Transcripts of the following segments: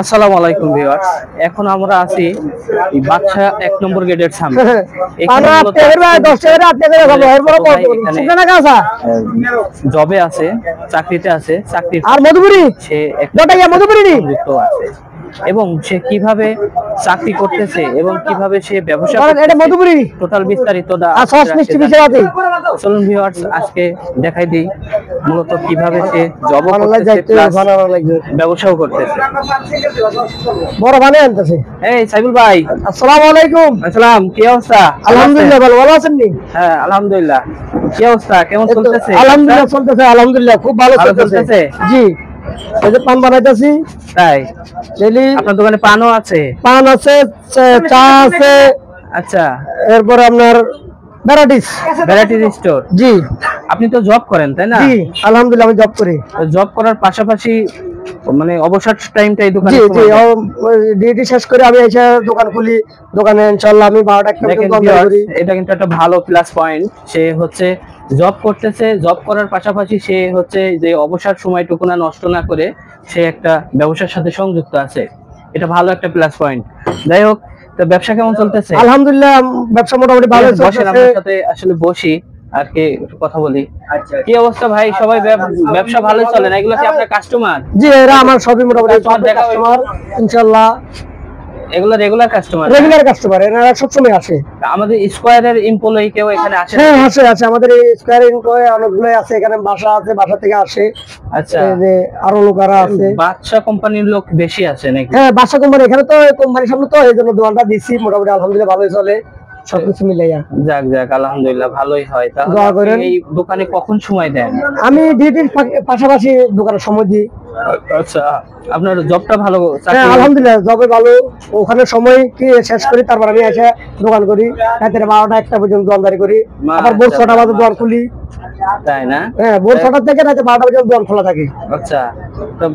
আসসালামু আলাইকুম ভিউয়ার্স, এখন আমরা আছি বাদশা 1 নম্বর গেটের সামনে। এখানে জবে আছে, চাকরিতে আছে, চাকরি আর মধুপুরি সে যুক্ত আছে এবং সে কিভাবে চাকরি করতেছে এবং কিভাবে সে ব্যবসা টোটাল বিস্তারিত চলুন ভিউয়ার্স আজকে দেখাই দিই মূলত কিভাবে সে জব ব্যবসাও করতেছে। বড় ভালো আনতেছে। এই সাইফুল ভাই, আসসালামু আলাইকুম। আসসালাম, কি অবস্থা? আলহামদুলিল্লাহ, ভালো আছেন নি? হ্যাঁ আলহামদুলিল্লাহ। কি অবস্থা, কেমন চলতেছে? আলহামদুলিল্লাহ চলতেছে, আলহামদুলিল্লাহ খুব ভালো চলতেছে। জি, এই যে পান বানাইতেছি। তাই? ডেইলি আপনার দোকানে পানও আছে? পান আছে, চা আছে। আচ্ছা, এরপর আপনার ভ্যারাইটিস স্টোর। জি, আপনি তো জব করেন তাই না? জি আলহামদুলিল্লাহ, আমি জব করি। জব করার পাশাপাশি মানে অবসর টাইমটা এই দোকানে? জি জি, ডিউটি শেষ করে আমি এসে দোকান খুলি। দোকানে ইনশাআল্লাহ আমি 12টা পর্যন্ত করি। এটা কিন্তু একটা ভালো প্লাস পয়েন্ট। সে হচ্ছে জব করতেছে, জব করার পাশাপাশি সে হচ্ছে যে অবসর সময়টুকু না নষ্ট না করে সে একটা ব্যবসার সাথে সংযুক্ত আছে। এটা ভালো একটা প্লাস পয়েন্ট। যাই হোক, তো ব্যবসা কেমন চলতেছে? আলহামদুলিল্লাহ, ব্যবসা মোটামুটি ভালো চলতেছে। বসেন, আপনার সাথে আসলে বসি আর কি একটু কথা বলি। কি অবস্থা ভাই? সবাই ব্যবসা ভালোই চলে না? এগুলো কি আপনার কাস্টমার? জি, এরা আমার সবই মোটামুটি কাস্টমার ইনশাআল্লাহ। এগুলো রেগুলার কাস্টমার? রেগুলার কাস্টমার, এরা সবসময় আসে। আমাদের স্কয়ারের এমপ্লয়ি কেউ এখানে আসে? হ্যাঁ আছে, আমাদের এই স্কয়ার এমপ্লয়ি অনেকগুলো আছে এখানে, বাসা আছে, বাসা থেকে আসে। আচ্ছা, এই যে আরো লোকেরা আছে। বাদশা কোম্পানির লোক বেশি আছে নাকি? হ্যাঁ, বাদশা কোম্পানি এখানে তো কোম্পানির সামনে তো, এইজন্য দোকানটা দিছি। মোটামুটি আলহামদুলিল্লাহ ভালোই চলে সবকিছু মিলাইয়া। যাক যাক, আলহামদুলিল্লাহ ভালোই হয়। তাহলে এই দোকানে কখন সময় দেন? আমি ডিউটির পাশাপাশি দোকানে সময় দিই। আচ্ছা, আপনার জবটা ভালো? হ্যাঁ আলহামদুলিল্লাহ, জবে ভালো। ওখানে সময় কি শেষ করি, তারপর আমি এসে দোকান করি। রাতের 12টা 1টা পর্যন্ত দোকানদারি করি। আবার ভোর 6টা বাজে দোকান খুলি। তাই না? হ্যাঁ, ভোর 6টা থেকে রাতে 12টা পর্যন্ত দোকান খোলা থাকে। আচ্ছা, তো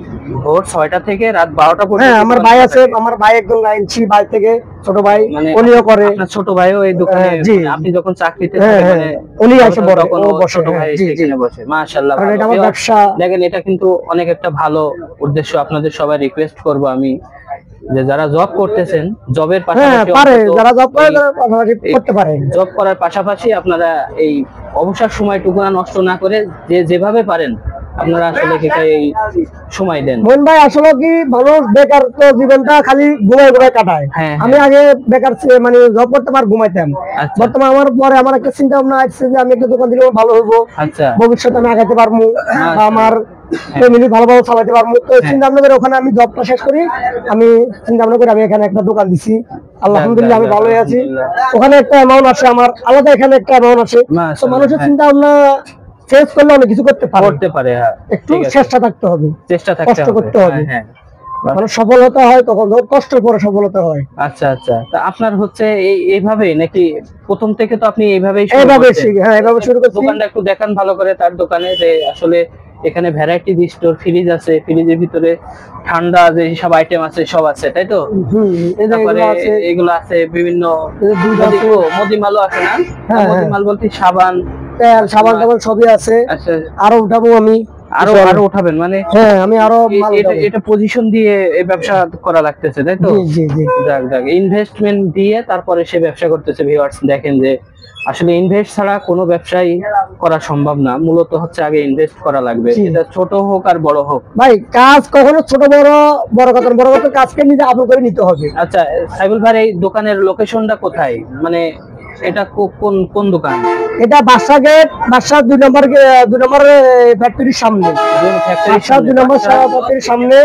ভোর 6টা থেকে রাত 12টা পর্যন্ত? হ্যাঁ, আমার ভাই আছে, আমার ভাই একজন লাইনছি, ভাই থেকে ছোট ভাই, উনিও করে। আপনার ছোট ভাইও এই দোকানে? আপনি যখন চাকরিতে মানে উনি আসে বড়, ও ছোট ভাই এখানে বসে। মাশাআল্লাহ, এটা আমার ব্যবসা। দেখেন, এটা কিন্তু অনেক একটা ভালো উদ্দেশ্য। আপনাদের সবাই রিকোয়েস্ট করব আমি যে যারা জব করতেছেন, জবের পাশাপাশি পারে, যারা জব করে তারা পাশাপাশি করতে পারে। জব করার পাশাপাশি আপনারা এই অবসর সময়টুকু নষ্ট না করে যেভাবে পারেন আপনারা আসলে এই সময় দেন। মোহন ভাই, আসলে কি মানুষ বেকার তো জীবনটা খালি ঘুমায় কাটায়। আমি আগে বেকার মানে জব করতাম আর ঘুমাইতাম। বর্তমানে আমার পরে আমার একটা চিন্তা ভাবনা আসছে যে আমি একটা দোকান দিলে ভালো হইব, ভবিষ্যতে আমি আগাইতে পারবো, আমার ফ্যামিলি ভালোভাবে চালাতে পারবো। তো চিন্তা ভাবনা করে ওখানে আমি জবটা শেষ করি, আমি চিন্তা ভাবনা করে আমি এখানে একটা দোকান দিছি। আলহামদুলিল্লাহ আমি ভালোই আছি। ওখানে একটা অ্যামাউন্ট আসে আমার, আলাদা এখানে একটা অ্যামাউন্ট আসে। তো মানুষের চিন্তা ভাবনা চেঞ্জ করলে অনেক কিছু করতে পারে। একটু চেষ্টা থাকতে হবে, কষ্ট করতে হবে। মানে সফলতা হয় তখন কষ্টের পরে সফলতা হয়। আচ্ছা আচ্ছা, তা আপনার হচ্ছে এইভাবে নাকি প্রথম থেকে? তো আপনি এইভাবে শুরু করছি। দোকানটা একটু দেখান ভালো করে, তার দোকানে যে আসলে এখানে ভ্যারাইটি স্টোর, ফ্রিজ আছে, ফ্রিজের ভিতরে ঠান্ডা যে সব আইটেম আছে সব আছে, তাই তো? তারপরে এগুলো আছে বিভিন্ন মদিমালও আছে না? মদিমাল বলতে সাবান, তেল, সাবান সবই আছে। আচ্ছা, আরো উঠাবো আমি। আরো উঠাবেন মানে? হ্যাঁ, আমি আরো এটা পজিশন দিয়ে এই ব্যবসা করা লাগতেছে, তাই তো? জি জি, যাক যাক, ইনভেস্টমেন্ট দিয়ে তারপরে সে ব্যবসা করতেছে। ভিউয়ার্স দেখেন যে আসলে ইনভেস্ট ছাড়া কোনো ব্যবসাই করা সম্ভব না। মূলত হচ্ছে আগে ইনভেস্ট করা লাগবে, এটা ছোট হোক আর বড় হোক। ভাই, কাজ কখনো ছোট বড় কথা, বড় কথা কাজকে নিজে আপন করে নিতে হবে। আচ্ছা সাইফুল ভাই, এই দোকানের লোকেশনটা কোথায়? মানে এটা কোন দোকান? এটা বাদশা গেট, বাদশা 2 নম্বর ফ্যাক্টরির সামনে। বাদশা 2 নম্বর ফ্যাক্টরির সামনে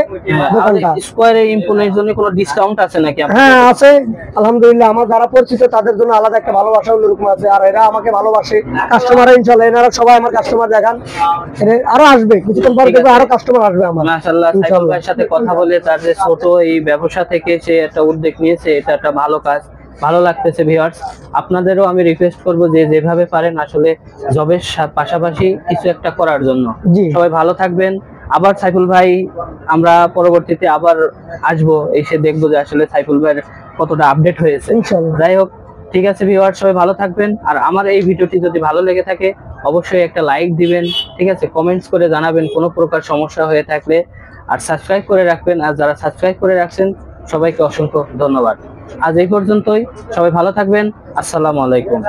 দোকানটা। স্কয়ারে এমপ্লয়ির জন্য কোনো ডিসকাউন্ট আছে নাকি? হ্যাঁ আছে, আলহামদুলিল্লাহ। আমার যারা পরিচিত তাদের জন্য আলাদা একটা ভালোবাসা অন্যরকম আছে, আর এরা আমাকে ভালোবাসে। কাস্টমার ইনশাআল্লাহ এনারা সবাই আমার কাস্টমার দেখান। আরো আসবে কিছুক্ষণ পর, দেখবে আরো কাস্টমার আসবে আমার। মাশাআল্লাহ, সাইফুল ভাইয়ের সাথে কথা বলে তার যে ছোট এই ব্যবসা থেকে সে একটা উদ্যোগ নিয়েছে, এটা একটা ভালো কাজ, ভালো লাগতেছে। ভিউয়ার্স, আপনাদেরও আমি রিকোয়েস্ট করব যে যেভাবে পারেন আসলে জবের পাশাপাশি কিছু একটা করার জন্য। সবাই ভালো থাকবেন। আবার সাইফুল ভাই, আমরা পরবর্তীতে আবার আসবো, এসে দেখবো যে আসলে সাইফুল ভাইয়ের কতটা আপডেট হয়েছে। যাই হোক, ঠিক আছে ভিউয়ার্স, সবাই ভালো থাকবেন। আর আমার এই ভিডিওটি যদি ভালো লেগে থাকে অবশ্যই একটা লাইক দিবেন, ঠিক আছে? কমেন্টস করে জানাবেন কোনো প্রকার সমস্যা হয়ে থাকলে। আর সাবস্ক্রাইব করে রাখবেন। আর যারা সাবস্ক্রাইব করে রাখছেন সবাইকে অসংখ্য ধন্যবাদ। আজ এই পর্যন্তই, সবাই ভালো থাকবেন। আসসালামু আলাইকুম।